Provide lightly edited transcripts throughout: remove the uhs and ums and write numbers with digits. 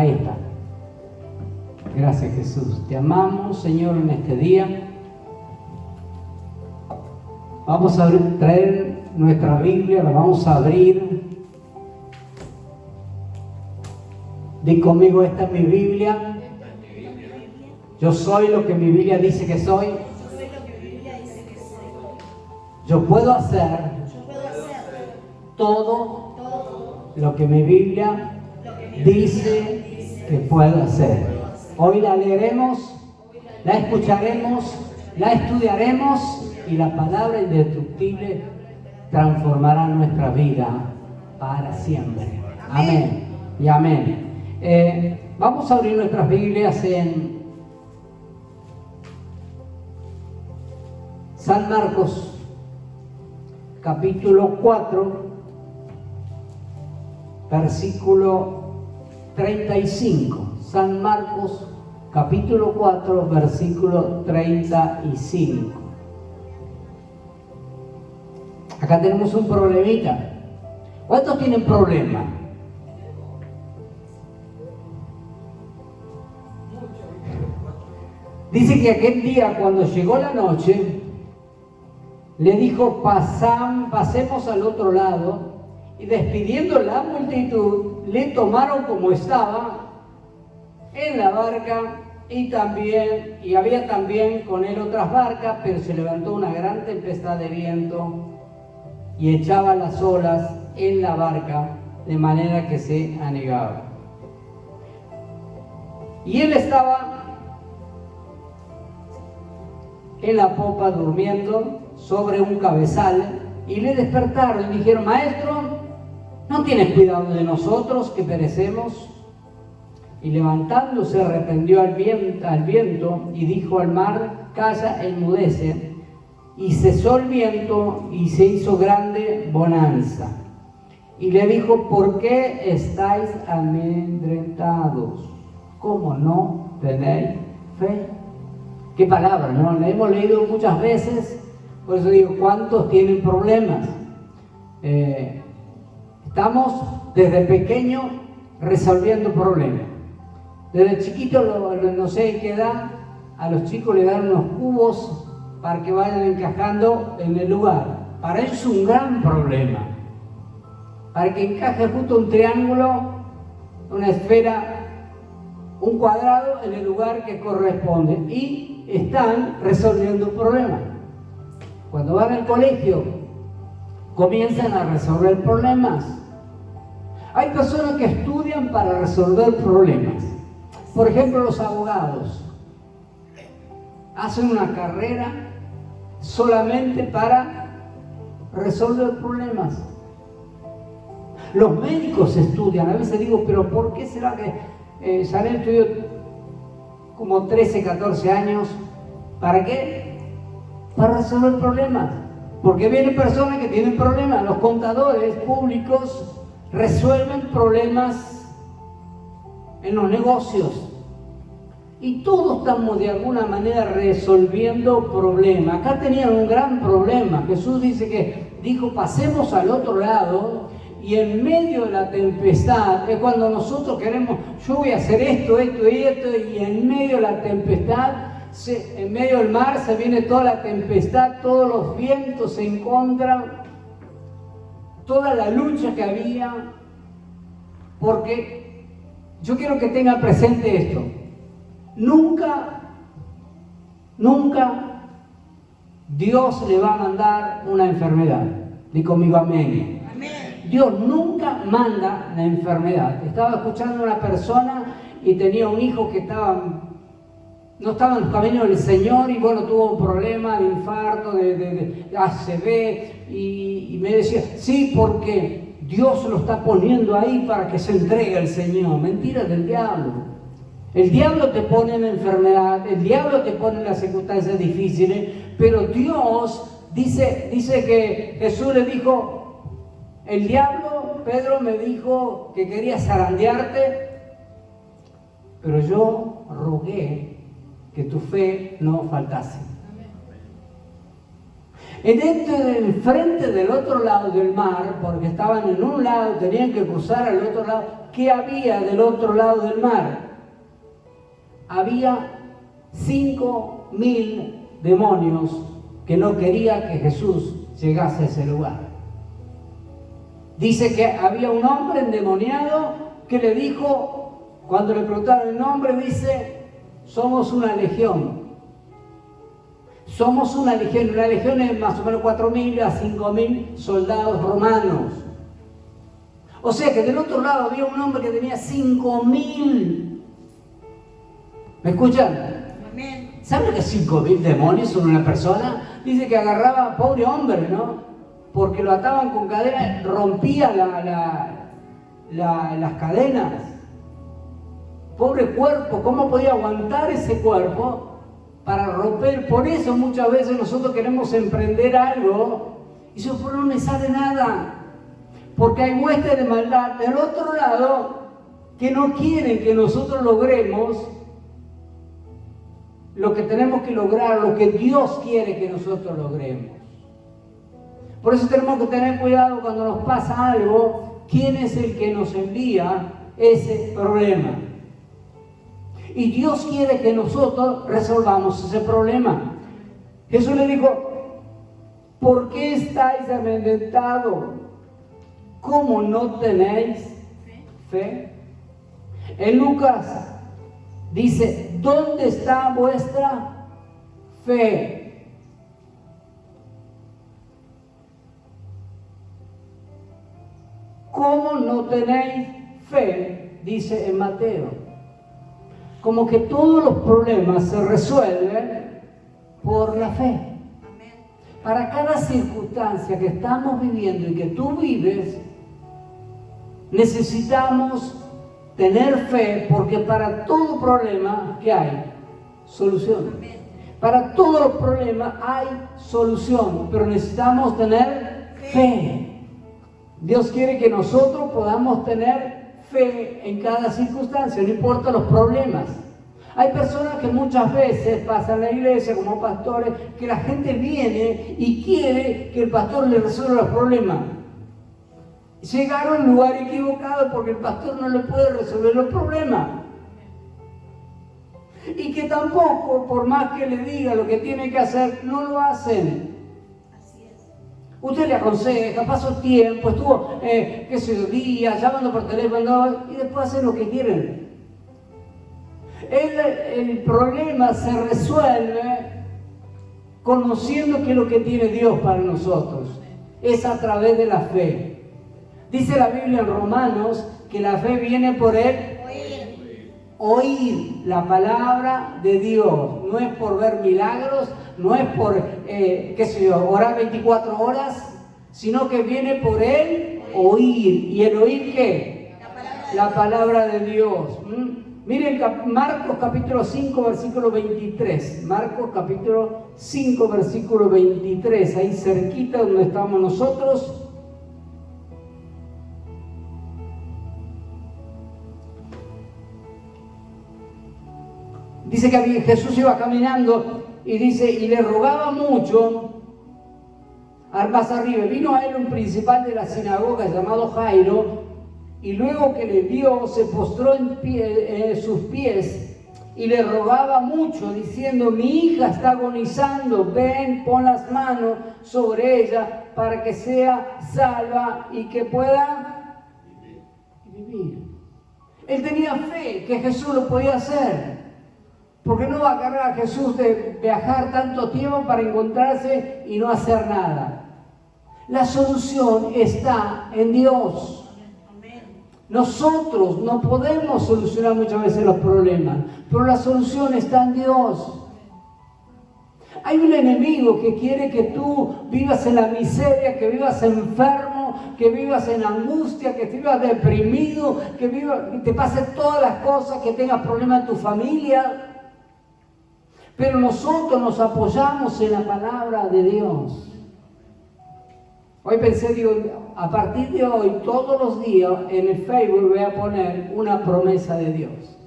Ahí está. Gracias, Jesús. Te amamos, Señor, en este día. Vamos a traer nuestra Biblia, la vamos a abrir. Di conmigo, esta es mi Biblia. Yo soy lo que mi Biblia dice que soy. Yo puedo hacer todo lo que mi Biblia dice que puedo hacer. Hoy la leeremos, la escucharemos, la estudiaremos y la palabra indestructible transformará nuestra vida para siempre. Amén y amén. Vamos a abrir nuestras Biblias en San Marcos, capítulo 4, versículo 35. San Marcos, capítulo 4, versículo 35. Acá tenemos un problemita. ¿Cuántos tienen problema? Dice que aquel día, cuando llegó la noche, le dijo: pasemos al otro lado. Y despidiendo la multitud, le tomaron como estaba en la barca, y había también con él otras barcas, pero se levantó una gran tempestad de viento y echaba las olas en la barca, de manera que se anegaba. Y él estaba en la popa durmiendo sobre un cabezal, y le despertaron y dijeron: Maestro, ¿no tienes cuidado de nosotros que perecemos? Y levantándose reprendió al viento y dijo al mar: Calla, enmudece. Y cesó el viento y se hizo grande bonanza. Y le dijo: ¿por qué estáis amedrentados? ¿Cómo no tenéis fe? Qué palabra, ¿no? La hemos leído muchas veces, por eso digo, ¿cuántos tienen problemas? Estamos desde pequeño resolviendo problemas. Desde chiquito, no sé en qué edad, a los chicos le dan unos cubos para que vayan encajando en el lugar. Para ellos es un gran problema. Para que encaje justo un triángulo, una esfera, un cuadrado en el lugar que corresponde. Y están resolviendo problemas. Cuando van al colegio, comienzan a resolver problemas. Hay personas que estudian para resolver problemas. Por ejemplo, los abogados hacen una carrera solamente para resolver problemas. Los médicos estudian. A veces digo, pero ¿por qué será que Chanel estudió como 13, 14 años? ¿Para qué? Para resolver problemas. Porque vienen personas que tienen problemas. Los contadores públicos resuelven problemas en los negocios. Y todos estamos de alguna manera resolviendo problemas. Acá tenían un gran problema. Jesús dijo: pasemos al otro lado. Y en medio de la tempestad, es cuando nosotros queremos, yo voy a hacer esto, y en medio de la tempestad, en medio del mar se viene toda la tempestad, todos los vientos se encuentran, toda la lucha que había. Porque yo quiero que tengan presente esto: nunca Dios le va a mandar una enfermedad. Di conmigo amén. Dios nunca manda la enfermedad. Estaba escuchando a una persona y tenía un hijo que no estaba en los caminos del Señor, y bueno, tuvo un problema de infarto, de ACV, y me decía: sí, porque Dios lo está poniendo ahí para que se entregue al Señor. Mentira del diablo. El diablo te pone en enfermedad, el diablo te pone en las circunstancias difíciles, pero Dios dice que Jesús le dijo: el diablo, Pedro, me dijo que quería zarandearte, pero yo rogué que tu fe no faltase. Dentro del frente del otro lado del mar, porque estaban en un lado, tenían que cruzar al otro lado. ¿Qué había del otro lado del mar? Había 5.000 demonios que no quería que Jesús llegase a ese lugar. Dice que había un hombre endemoniado que le dijo, cuando le preguntaron el nombre, dice: somos una legión. Somos una legión es más o menos 4.000 a 5.000 soldados romanos. O sea que del otro lado había un hombre que tenía 5.000. ¿Me escuchan? Amén. ¿Saben que 5.000 demonios son una persona? Dice que agarraba, pobre hombre, ¿no? Porque lo ataban con cadenas, rompía las cadenas. Pobre cuerpo, ¿cómo podía aguantar ese cuerpo para romper? Por eso muchas veces nosotros queremos emprender algo y después no me sale nada. Porque hay huestes de maldad del otro lado que no quieren que nosotros logremos lo que tenemos que lograr, lo que Dios quiere que nosotros logremos. Por eso tenemos que tener cuidado cuando nos pasa algo, quién es el que nos envía ese problema. Y Dios quiere que nosotros resolvamos ese problema. Jesús le dijo: ¿por qué estáis amedrentados? ¿Cómo no tenéis fe? En Lucas dice: ¿dónde está vuestra fe? ¿Cómo no tenéis fe? Dice en Mateo. Como que todos los problemas se resuelven por la fe. Para cada circunstancia que estamos viviendo y que tú vives, necesitamos tener fe, porque para todo problema que hay, solución. Para todos los problemas hay solución, pero necesitamos tener fe. Dios quiere que nosotros podamos tener fe en cada circunstancia, no importa los problemas. Hay personas que muchas veces pasan en la iglesia como pastores, que la gente viene y quiere que el pastor le resuelva los problemas. Llegaron al lugar equivocado porque el pastor no le puede resolver los problemas. Y que tampoco, por más que le diga lo que tiene que hacer, no lo hacen. Usted le aconseja, pasó tiempo, estuvo, días, llamando por teléfono, y después hacen lo que quieren. El problema se resuelve conociendo qué es lo que tiene Dios para nosotros. Es a través de la fe. Dice la Biblia en Romanos que la fe viene por el oír la palabra de Dios. No es por ver milagros, no es por, orar 24 horas, sino que viene por el oír. ¿Y el oír qué? La palabra de Dios. Miren Marcos capítulo 5, versículo 23. Marcos capítulo 5, versículo 23. Ahí cerquita donde estamos nosotros. Dice que Jesús iba caminando y dice, y le rogaba mucho. Más arriba, vino a él un principal de la sinagoga llamado Jairo, y luego que le vio, se postró en sus pies y le rogaba mucho, diciendo: mi hija está agonizando, ven, pon las manos sobre ella para que sea salva y que pueda vivir. Él tenía fe que Jesús lo podía hacer. Porque no va a agarrar a Jesús de viajar tanto tiempo para encontrarse y no hacer nada. La solución está en Dios. Nosotros no podemos solucionar muchas veces los problemas, pero la solución está en Dios. Hay un enemigo que quiere que tú vivas en la miseria, que vivas enfermo, que vivas en angustia, que vivas deprimido, que te pasen todas las cosas, que tengas problemas en tu familia. Pero nosotros nos apoyamos en la palabra de Dios. Hoy pensé, a partir de hoy, todos los días en el Facebook voy a poner una promesa de Dios.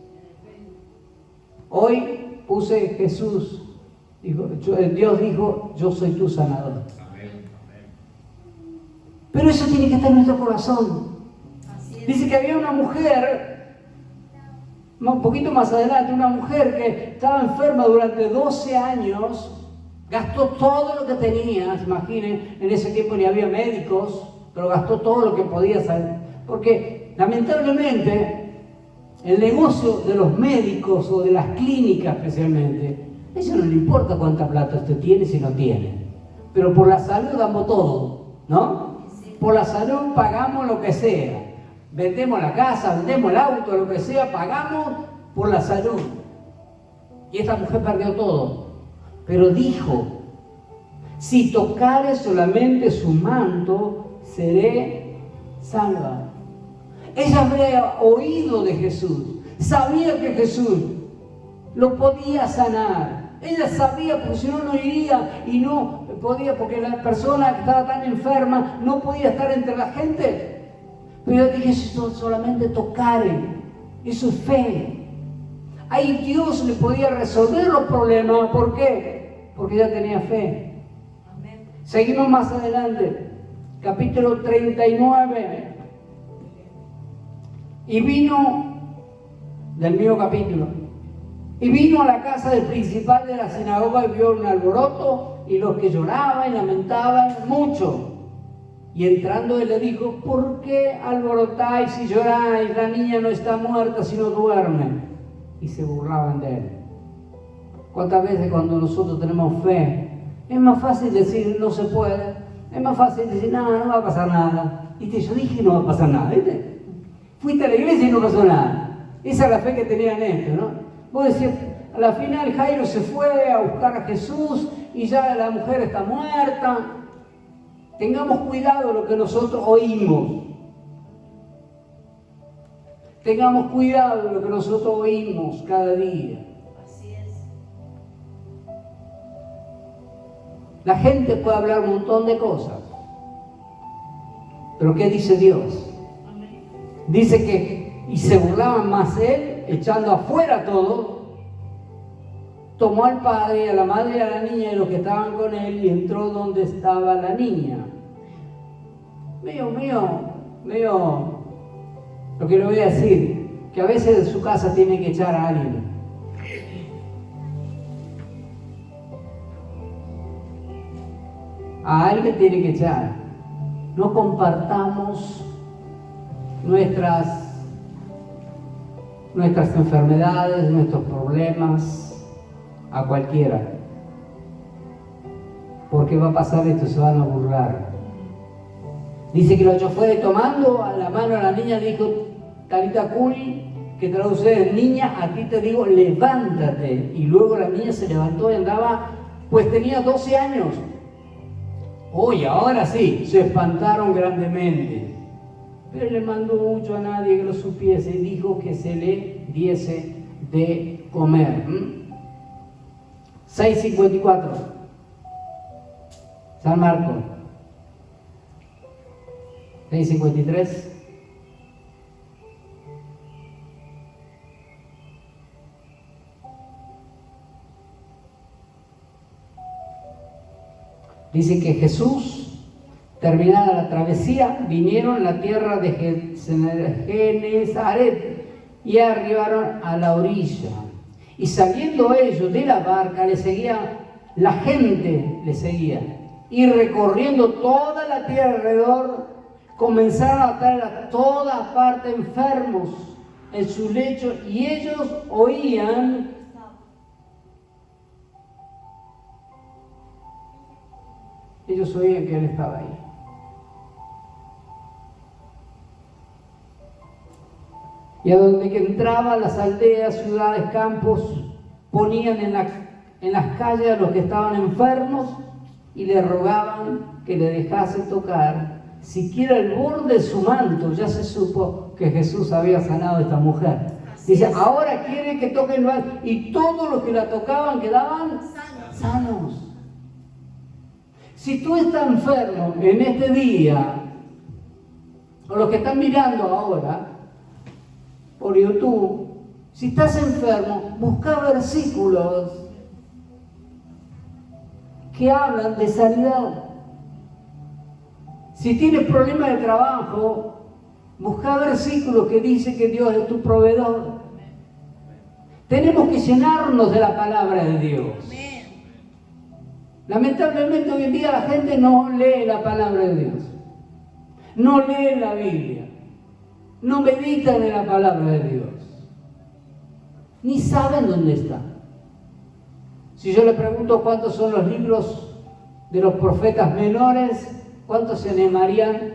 Hoy puse Jesús, Dios dijo: yo soy tu sanador. Pero eso tiene que estar en nuestro corazón. Dice que había una mujer, un poquito más adelante, una mujer que estaba enferma durante 12 años, gastó todo lo que tenía, imaginen, en ese tiempo ni había médicos, pero gastó todo lo que podía saber, porque lamentablemente el negocio de los médicos o de las clínicas especialmente, a eso no le importa cuánta plata usted tiene si no tiene, pero por la salud damos todo, ¿no? Por la salud pagamos lo que sea, vendemos la casa, vendemos el auto, lo que sea, pagamos por la salud. Y esta mujer perdió todo, pero dijo: si tocare solamente su manto, seré salva. Ella habría oído de Jesús, sabía que Jesús lo podía sanar. Ella sabía, porque si no, no iría y no podía, porque la persona que estaba tan enferma no podía estar entre la gente. Pero yo dije: si solamente tocare, eso es fe. Ahí Dios le podía resolver los problemas. ¿Por qué? Porque ella tenía fe. Amén. Seguimos más adelante, capítulo 39. Y vino, del mismo capítulo, y vino a la casa del principal de la sinagoga y vio un alboroto y los que lloraban y lamentaban mucho. Y entrando él le dijo: ¿por qué alborotáis y lloráis? La niña no está muerta, sino duerme. Y se burlaban de él. ¿Cuántas veces cuando nosotros tenemos fe, es más fácil decir no se puede? Es más fácil decir no va a pasar nada. ¿Viste? Yo dije no va a pasar nada, ¿viste? Fuiste a la iglesia y no pasó nada. Esa es la fe que tenían estos, ¿no? Vos decís, a la final Jairo se fue a buscar a Jesús y ya la mujer está muerta. Tengamos cuidado de lo que nosotros oímos. Tengamos cuidado de lo que nosotros oímos cada día. Así es. La gente puede hablar un montón de cosas. Pero ¿qué dice Dios? Amén. Dice que, y se burlaban más él, echando afuera a todos, tomó al padre, a la madre y a la niña y los que estaban con él y entró donde estaba la niña. Medio, lo que le voy a decir, que a veces de su casa tiene que echar a alguien. A alguien tiene que echar. No compartamos nuestras enfermedades, nuestros problemas a cualquiera. Porque va a pasar esto, se van a burlar. Dice que lo fue tomando a la mano a la niña, le dijo Talita Cumi, que traduce niña, a ti te digo, levántate. Y luego la niña se levantó y andaba, pues tenía 12 años. Uy, ahora sí, se espantaron grandemente. Pero le mandó mucho a nadie que lo supiese y dijo que se le diese de comer. 6:54. San Marcos. 6:53. Dice que Jesús, terminada la travesía, vinieron a la tierra de Genezaret y arribaron a la orilla. Y saliendo ellos de la barca, le seguía, la gente le seguía. Y recorriendo toda la tierra alrededor, comenzaron a traer a toda parte enfermos en su lecho, y ellos oían que Él estaba ahí. Y a donde que entraba, las aldeas, ciudades, campos, ponían en las calles a los que estaban enfermos y le rogaban que le dejase tocar siquiera el borde de su manto. Ya se supo que Jesús había sanado a esta mujer. Dice, ahora quiere que toquen, y todos los que la tocaban quedaban sanos. Si tú estás enfermo en este día, o los que están mirando ahora por YouTube, si estás enfermo, busca versículos que hablan de sanidad. Si tienes problemas de trabajo, busca versículos que dice que Dios es tu proveedor. Tenemos que llenarnos de la palabra de Dios. Lamentablemente hoy en día la gente no lee la palabra de Dios. No lee la Biblia. No meditan en la palabra de Dios. Ni saben dónde está. Si yo le pregunto cuántos son los libros de los profetas menores, ¿cuántos se animarían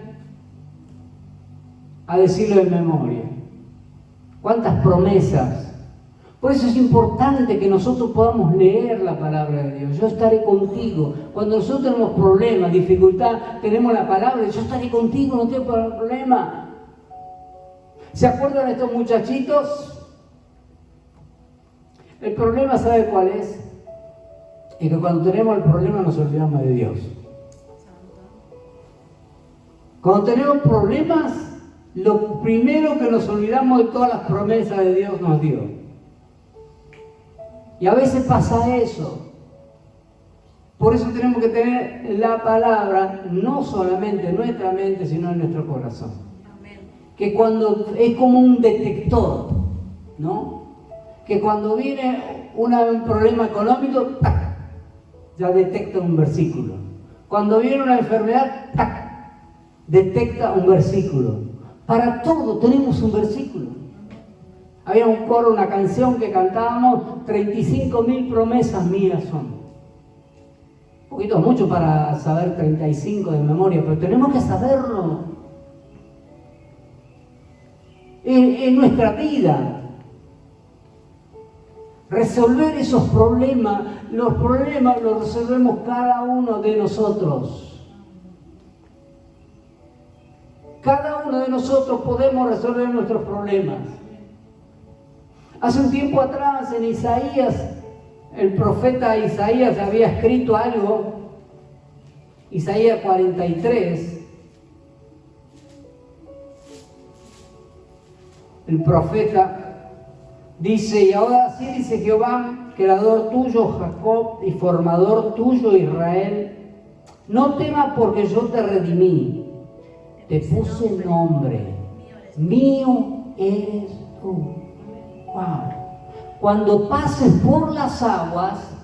a decirlo de memoria? ¿Cuántas promesas? Por eso es importante que nosotros podamos leer la palabra de Dios. Yo estaré contigo. Cuando nosotros tenemos problemas, dificultad, tenemos la palabra, yo estaré contigo, no tengo problema. ¿Se acuerdan de estos muchachitos? El problema, ¿sabe cuál es? Es que cuando tenemos el problema nos olvidamos de Dios. Cuando tenemos problemas, lo primero que nos olvidamos de todas las promesas de Dios nos dio. Y a veces pasa eso. Por eso tenemos que tener la palabra no solamente en nuestra mente, sino en nuestro corazón. Amén. Que cuando es como un detector, ¿no? Que cuando viene un problema económico, ¡tac!, ya detecta un versículo. Cuando viene una enfermedad, ¡tac!, detecta un versículo. Para todo tenemos un versículo. Había un coro, una canción que cantábamos, 35.000 promesas mías son. Un poquito mucho para saber 35 de memoria, pero tenemos que saberlo. En nuestra vida, resolver esos problemas, los problemas los resolvemos cada uno de nosotros. Cada uno de nosotros podemos resolver nuestros problemas. Hace un tiempo atrás en Isaías, el profeta Isaías había escrito algo, Isaías 43, el profeta dice: y ahora sí dice Jehová, creador tuyo Jacob y formador tuyo Israel, no temas porque yo te redimí, te puse nombre, mío eres tú. Wow. Cuando pases por las aguas,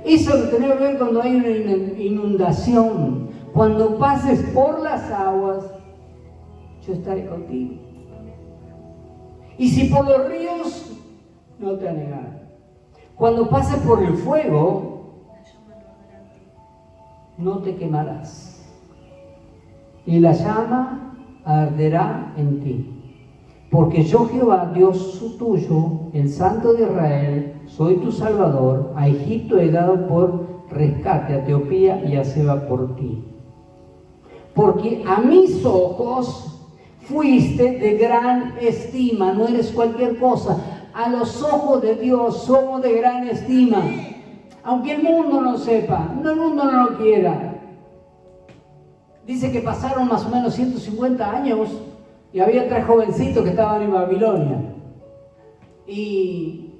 eso lo tiene que ver cuando hay una inundación. Cuando pases por las aguas, yo estaré contigo. Y si por los ríos, no te anegarán. Cuando pases por el fuego, no te quemarás. Y la llama arderá en ti. Porque yo, Jehová, Dios tuyo, el Santo de Israel, soy tu Salvador. A Egipto he dado por rescate, a Etiopía y a Seba por ti. Porque a mis ojos fuiste de gran estima, no eres cualquier cosa. A los ojos de Dios somos de gran estima. Aunque el mundo no sepa, el mundo no lo quiera. Dice que pasaron más o menos 150 años y había 3 jovencitos que estaban en Babilonia. Y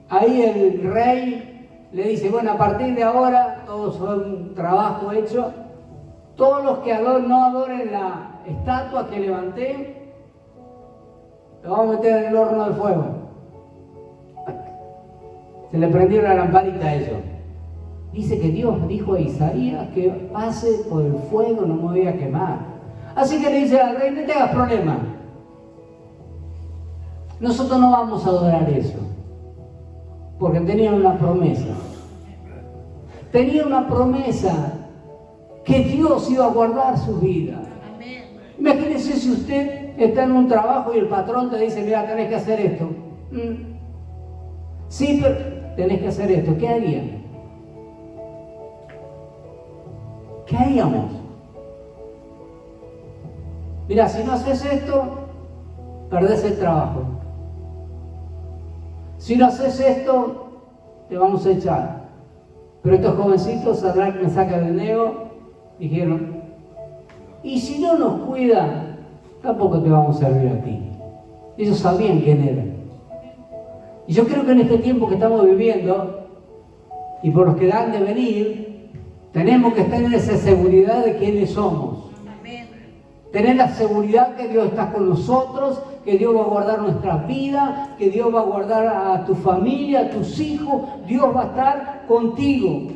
ahí el rey le dice: bueno, a partir de ahora, todos son un trabajo hecho. Todos los que no adoren la estatua que levanté, lo vamos a meter en el horno de fuego. Se le prendieron la lamparita a ellos. Dice que Dios dijo a Isaías que pase por el fuego, no me voy a quemar. Así que le dice al rey: no te hagas problema. Nosotros no vamos a adorar eso. Porque tenían una promesa. Tenía una promesa que Dios iba a guardar su vida. Imagínese si usted está en un trabajo y el patrón te dice: mira, tenés que hacer esto. Sí, pero tenés que hacer esto. ¿Qué harían? ¿Qué haríamos? Mira, si no haces esto, perdés el trabajo. Si no haces esto, te vamos a echar. Pero estos jovencitos, Sadrach, Mesach y Abednego, dijeron: y si no nos cuida, tampoco te vamos a servir a ti. Ellos sabían quién eran. Y yo creo que en este tiempo que estamos viviendo, y por los que han de venir, tenemos que tener esa seguridad de quiénes somos. Amén. Tener la seguridad que Dios está con nosotros, que Dios va a guardar nuestra vida, que Dios va a guardar a tu familia, a tus hijos. Dios va a estar contigo.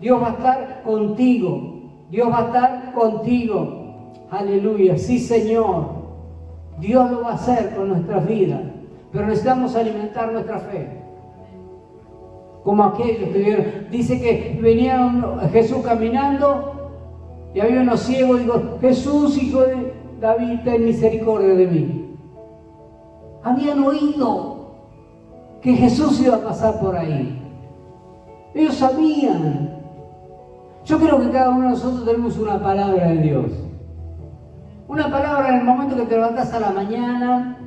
Dios va a estar contigo. Dios va a estar contigo. Aleluya. Sí, Señor. Dios lo va a hacer con nuestras vidas. Pero necesitamos alimentar nuestra fe. Como aquellos que vieron. Dice que venía Jesús caminando y había unos ciegos. Digo, Jesús, hijo de David, ten misericordia de mí. Habían oído que Jesús iba a pasar por ahí. Ellos sabían. Yo creo que cada uno de nosotros tenemos una palabra de Dios. Una palabra en el momento que te levantás a la mañana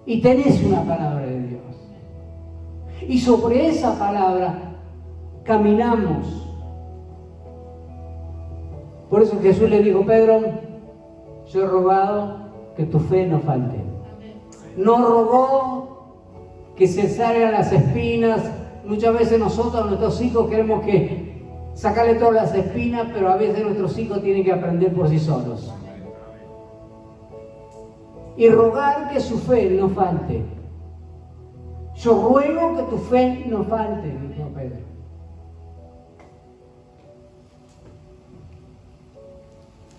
y tenés una palabra de Dios. Y sobre esa palabra caminamos. Por eso Jesús le dijo, Pedro, yo he rogado que tu fe no falte. No rogó que se salgan las espinas. Muchas veces nosotros a nuestros hijos queremos que sacarle todas las espinas, pero a veces nuestros hijos tienen que aprender por sí solos. Y rogar que su fe no falte. Yo ruego que tu fe no falte, dijo Pedro.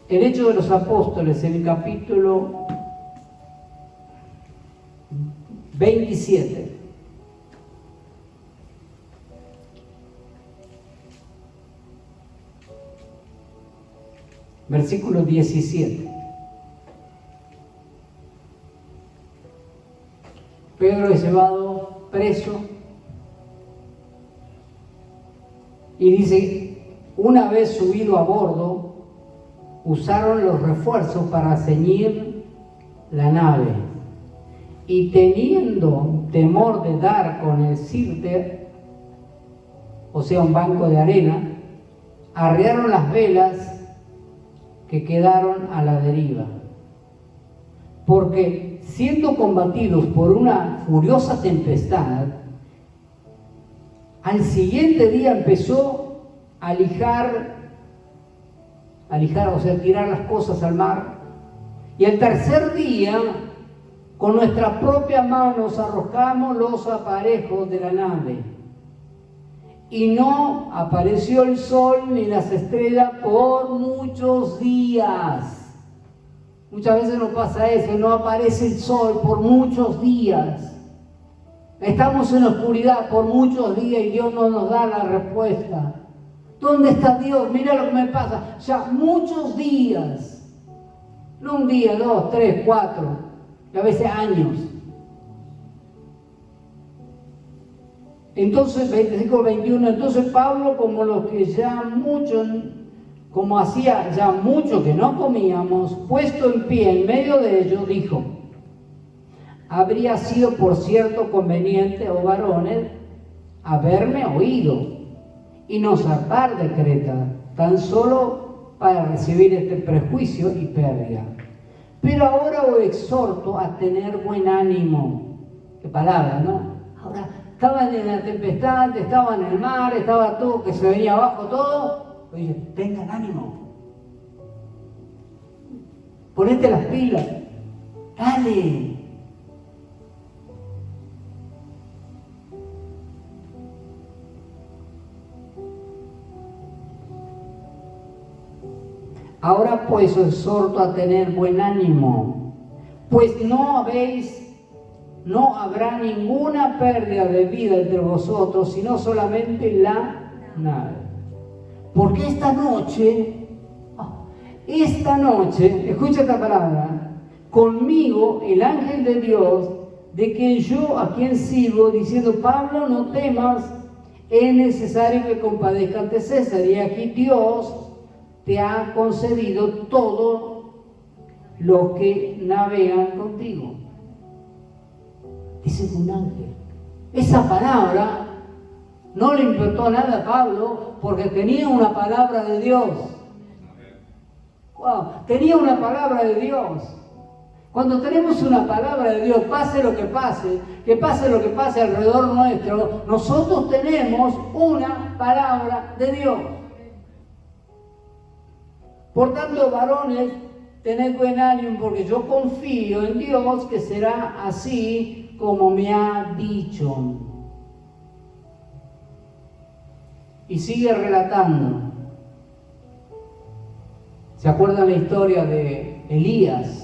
El Hecho de los Apóstoles, en el capítulo 27. Versículo 17. Pedro es llevado preso y dice, una vez subido a bordo, usaron los refuerzos para ceñir la nave y teniendo temor de dar con el sirte, o sea, un banco de arena, arriaron las velas que quedaron a la deriva, porque siendo combatidos por una furiosa tempestad, al siguiente día empezó a lijar, o sea, tirar las cosas al mar, y el tercer día, con nuestra propia mano arrojamos los aparejos de la nave, y no apareció el sol ni las estrellas por muchos días. Muchas veces nos pasa eso, no aparece el sol por muchos días. Estamos en la oscuridad por muchos días y Dios no nos da la respuesta. ¿Dónde está Dios? Mira lo que me pasa. Ya muchos días. No un día, 2, 3, 4, y a veces años. Entonces, 25-21, entonces Pablo, como hacía ya mucho que no comíamos, puesto en pie en medio de ellos, dijo, habría sido por cierto conveniente, oh varones, haberme oído y no zarpar de Creta, tan solo para recibir este prejuicio y pérdida. Pero ahora os exhorto a tener buen ánimo. Qué palabra, ¿no? Ahora, estaban en la tempestad, estaban en el mar, estaba todo, que se venía abajo todo. Oye, tengan ánimo. Ponete las pilas. Dale. Ahora pues os exhorto a tener buen ánimo, pues no habrá ninguna pérdida de vida entre vosotros, sino solamente la nave. Porque esta noche, escucha esta palabra, conmigo el ángel de Dios, de quien yo a quien sirvo, diciendo, Pablo, no temas, es necesario que compadezca ante César, y aquí Dios te ha concedido todo lo que navegan contigo. Dice un ángel. Esa palabra no le importó nada a Pablo porque tenía una palabra de Dios. Wow, tenía una palabra de Dios. Cuando tenemos una palabra de Dios, pase lo que pase alrededor nuestro, nosotros tenemos una palabra de Dios. Por tanto, varones, tened buen ánimo, porque yo confío en Dios que será así como me ha dicho. Y sigue relatando. ¿Se acuerdan la historia de Elías?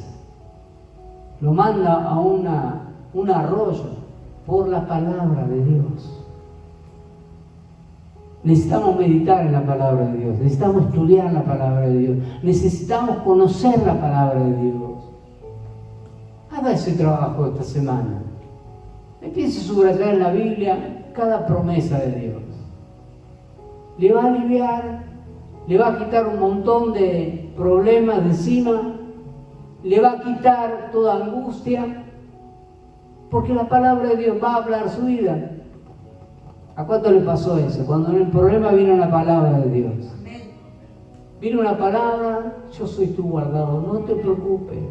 Lo manda a un arroyo por la palabra de Dios. Necesitamos meditar en la palabra de Dios, necesitamos estudiar la palabra de Dios, necesitamos conocer la palabra de Dios. Haga ese trabajo esta semana. Empiece a subrayar en la Biblia cada promesa de Dios. Le va a aliviar, le va a quitar un montón de problemas de encima, le va a quitar toda angustia, porque la palabra de Dios va a hablar su vida. ¿A cuánto le pasó eso? Cuando en el problema vino la palabra de Dios. Vino una palabra, yo soy tu guardado, no te preocupes.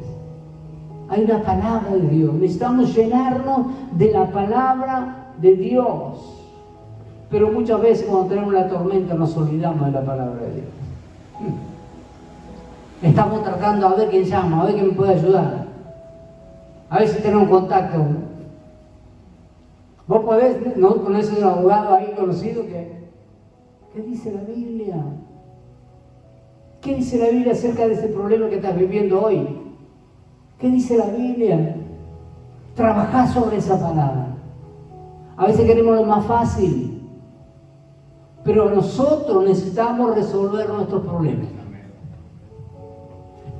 Hay una palabra de Dios. Necesitamos llenarnos de la palabra de Dios. Pero muchas veces cuando tenemos la tormenta nos olvidamos de la palabra de Dios. Estamos tratando a ver quién llama, a ver quién me puede ayudar. A ver si tenemos contacto. Vos podés, ¿no? Conoces un abogado ahí conocido ¿qué dice la Biblia? ¿Qué dice la Biblia acerca de ese problema que estás viviendo hoy? ¿Qué dice la Biblia? Trabajá sobre esa palabra. A veces queremos lo más fácil, pero nosotros necesitamos resolver nuestros problemas.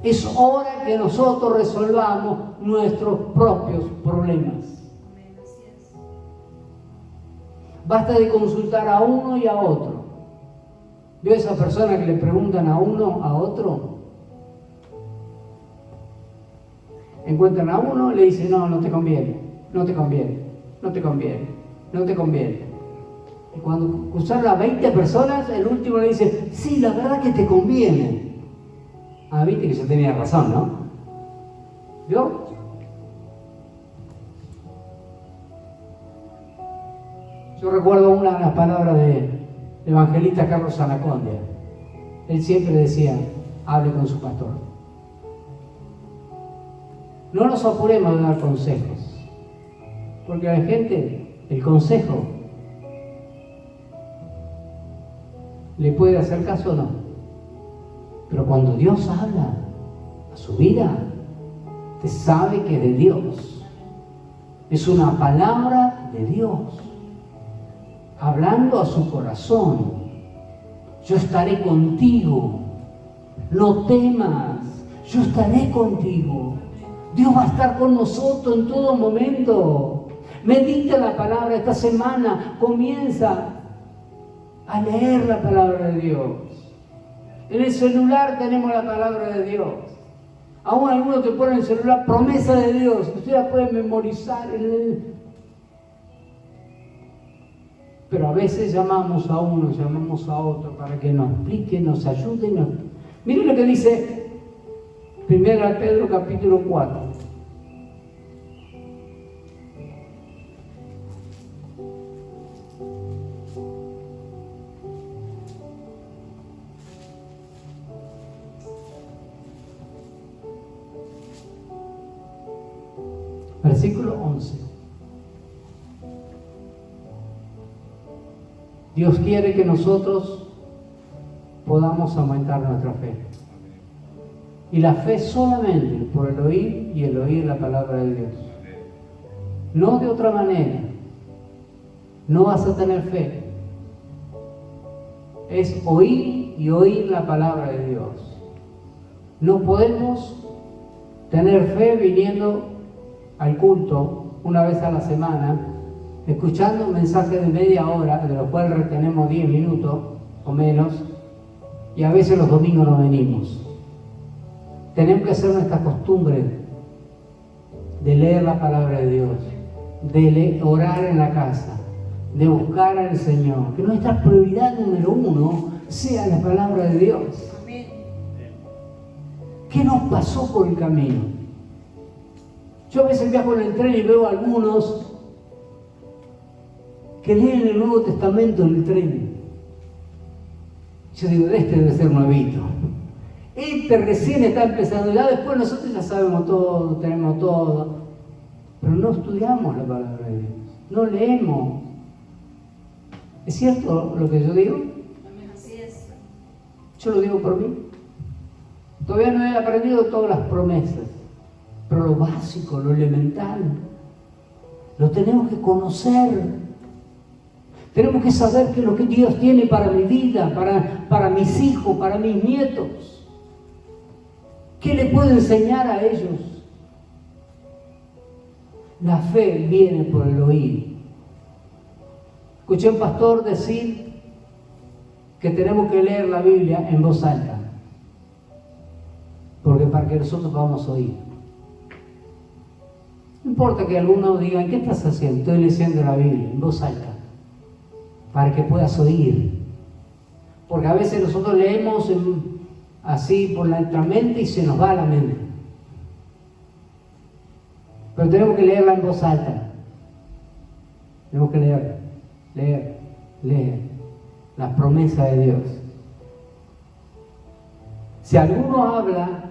Es hora que nosotros resolvamos nuestros propios problemas. Basta de consultar a uno y a otro. ¿Vio esa persona que le preguntan a uno, a otro? Encuentran a uno y le dicen, no te conviene, no te conviene, no te conviene, no te conviene. Y cuando cruzaron a 20 personas, el último le dice, sí, la verdad que te conviene. Ah, viste que yo tenía razón, ¿no? ¿Vio? Yo recuerdo una de las palabras del evangelista Carlos Anacondia. Él siempre decía, hable con su pastor. No nos apuremos de dar consejos, porque a la gente el consejo le puede hacer caso o no. Pero cuando Dios habla a su vida, te sabe que es de Dios. Es una palabra de Dios. Hablando a su corazón. Yo estaré contigo. No temas. Yo estaré contigo. Dios va a estar con nosotros en todo momento. Medita la palabra esta semana. Comienza a leer la palabra de Dios. En el celular tenemos la palabra de Dios. Aún algunos te ponen en el celular promesa de Dios. Usted la puede memorizar. Pero a veces llamamos a uno, llamamos a otro para que nos explique, nos ayude. Miren lo que dice 1 Pedro capítulo 4. Versículo 11. Dios quiere que nosotros podamos aumentar nuestra fe. Y la fe solamente por el oír y el oír la palabra de Dios. No de otra manera. No vas a tener fe. Es oír y oír la palabra de Dios. No podemos tener fe viniendo al culto una vez a la semana, escuchando un mensaje de media hora, de los cuales retenemos 10 minutos o menos, y a veces los domingos no venimos. Tenemos que hacer nuestra costumbre de leer la palabra de Dios, de orar en la casa, de buscar al Señor. Que nuestra prioridad número 1 sea la palabra de Dios. ¿Qué nos pasó por el camino? Yo a veces viajo en el tren y veo a algunos que leen el Nuevo Testamento en el tren. Yo digo, este debe ser nuevito. Este recién está empezando, ya después nosotros ya sabemos todo, tenemos todo. Pero no estudiamos la palabra de Dios, no leemos. ¿Es cierto lo que yo digo? Así es. Yo lo digo por mí. Todavía no he aprendido todas las promesas, pero lo básico, lo elemental, lo tenemos que conocer. Tenemos que saber qué es lo que Dios tiene para mi vida, para mis hijos, para mis nietos. ¿Qué le puedo enseñar a ellos? La fe viene por el oír. Escuché a un pastor decir que tenemos que leer la Biblia en voz alta, porque para que nosotros podamos oír. No importa que algunos digan, ¿qué estás haciendo? Estoy leyendo la Biblia en voz alta, para que puedas oír. Porque a veces nosotros leemos así por nuestra mente y se nos va la mente. Pero tenemos que leerla en voz alta. Tenemos que leer las promesas de Dios. Si alguno habla,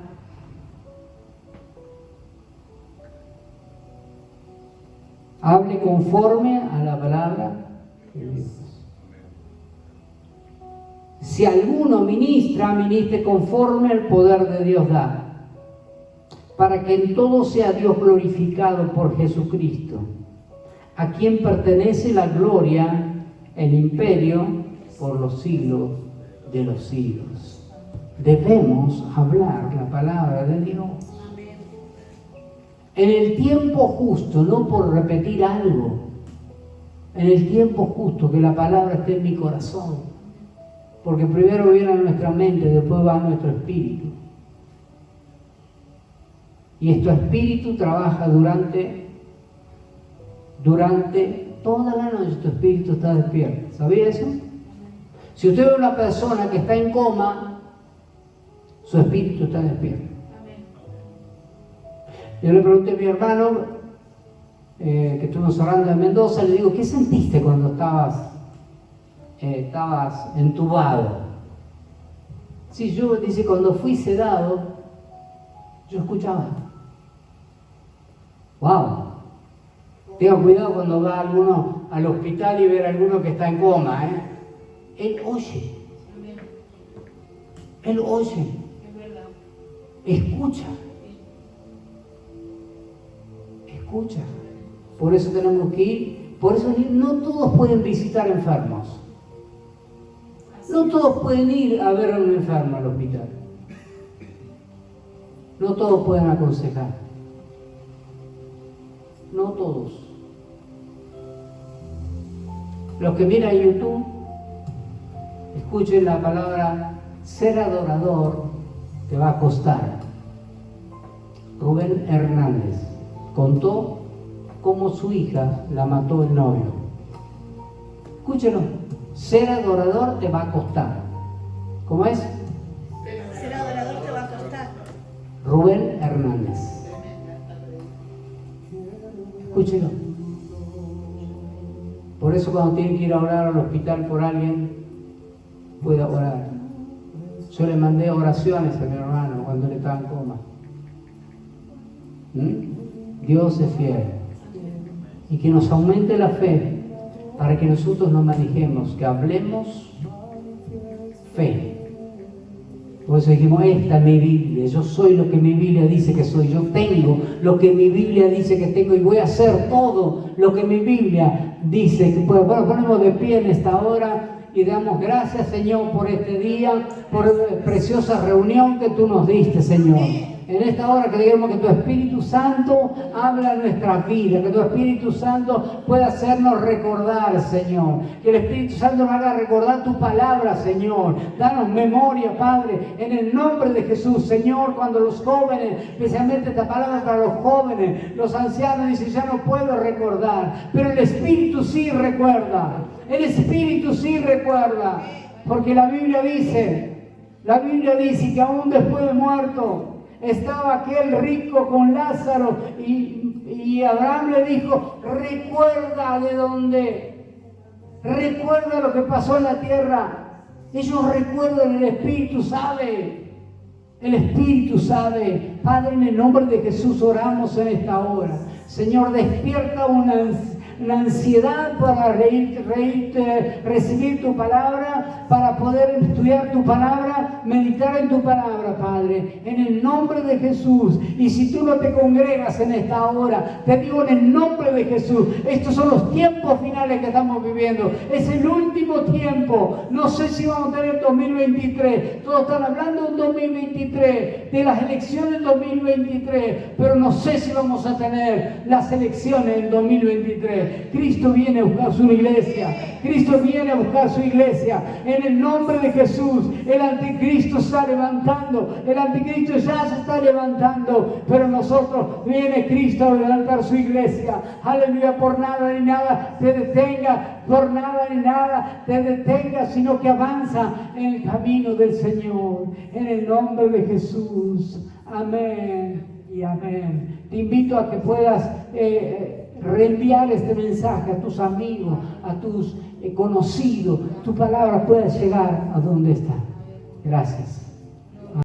hable conforme a la palabra de Dios. Si alguno ministra, ministre conforme al poder de Dios da, para que en todo sea Dios glorificado por Jesucristo, a quien pertenece la gloria, el imperio, por los siglos de los siglos. Debemos hablar la palabra de Dios. En el tiempo justo, no por repetir algo, en el tiempo justo, que la palabra esté en mi corazón. Porque primero viene a nuestra mente, después va a nuestro espíritu. Y nuestro espíritu trabaja durante toda la noche, tu espíritu está despierto. ¿Sabía eso? Si usted ve a una persona que está en coma, su espíritu está despierto. Yo le pregunté a mi hermano, que estuvimos hablando en Mendoza, le digo, ¿qué sentiste cuando estabas entubado? Sí, yo, dice, cuando fui sedado, yo escuchaba. ¡Wow! Tenga cuidado cuando va alguno al hospital y ver a alguno que está en coma, ¿eh? Él oye. Él oye. Escucha. Escucha. Por eso tenemos que ir. Por eso no todos pueden visitar enfermos. No todos pueden ir a ver a un enfermo al hospital. No todos pueden aconsejar. No todos. Los que miran YouTube, escuchen la palabra ser adorador, te va a costar. Rubén Hernández contó cómo su hija la mató el novio. Escúchenlo. Ser adorador te va a costar. ¿Cómo es? Ser adorador te va a costar. Rubén Hernández. Escúchenlo. Por eso cuando tienen que ir a orar al hospital por alguien, pueda orar. Yo le mandé oraciones a mi hermano cuando él estaba en coma. Dios es fiel. Y que nos aumente la fe para que nosotros nos manejemos, que hablemos fe. Por eso dijimos, esta es mi Biblia, yo soy lo que mi Biblia dice que soy, yo tengo lo que mi Biblia dice que tengo y voy a hacer todo lo que mi Biblia dice que puedo. Bueno, ponemos de pie en esta hora y damos gracias, Señor, por este día, por la preciosa reunión que tú nos diste, Señor. En esta hora que digamos que tu Espíritu Santo habla en nuestras vidas, que tu Espíritu Santo pueda hacernos recordar, Señor. Que el Espíritu Santo nos haga recordar tu palabra, Señor. Danos memoria, Padre, en el nombre de Jesús, Señor. Cuando los jóvenes, especialmente esta palabra para los jóvenes, los ancianos dicen, ya no puedo recordar, pero el Espíritu sí recuerda. El Espíritu sí recuerda, porque la Biblia dice que aún después de muerto, estaba aquel rico con Lázaro y Y Abraham le dijo, recuerda de dónde, recuerda lo que pasó en la tierra. Ellos recuerdan, el Espíritu sabe. El Espíritu sabe. Padre, en el nombre de Jesús oramos en esta hora. Señor, despierta una ansiedad para recibir tu palabra, para poder estudiar tu palabra, meditar en tu palabra, Padre, en el nombre de Jesús. Y si tú no te congregas en esta hora, te digo en el nombre de Jesús, estos son los tiempos finales que estamos viviendo, es el último tiempo. No sé si vamos a tener 2023, todos están hablando de un 2023, de las elecciones del 2023, pero no sé si vamos a tener las elecciones del 2023. Cristo viene a buscar su iglesia. Cristo viene a buscar su iglesia. En el nombre de Jesús, el anticristo está levantando. El anticristo ya se está levantando. Pero nosotros, viene Cristo a levantar su iglesia. Aleluya, por nada ni nada te detenga. Por nada ni nada te detenga, sino que avanza en el camino del Señor. En el nombre de Jesús. Amén y amén. Te invito a que puedas reenviar este mensaje a tus amigos, a tus conocidos. Tu palabra pueda llegar a donde está. Gracias.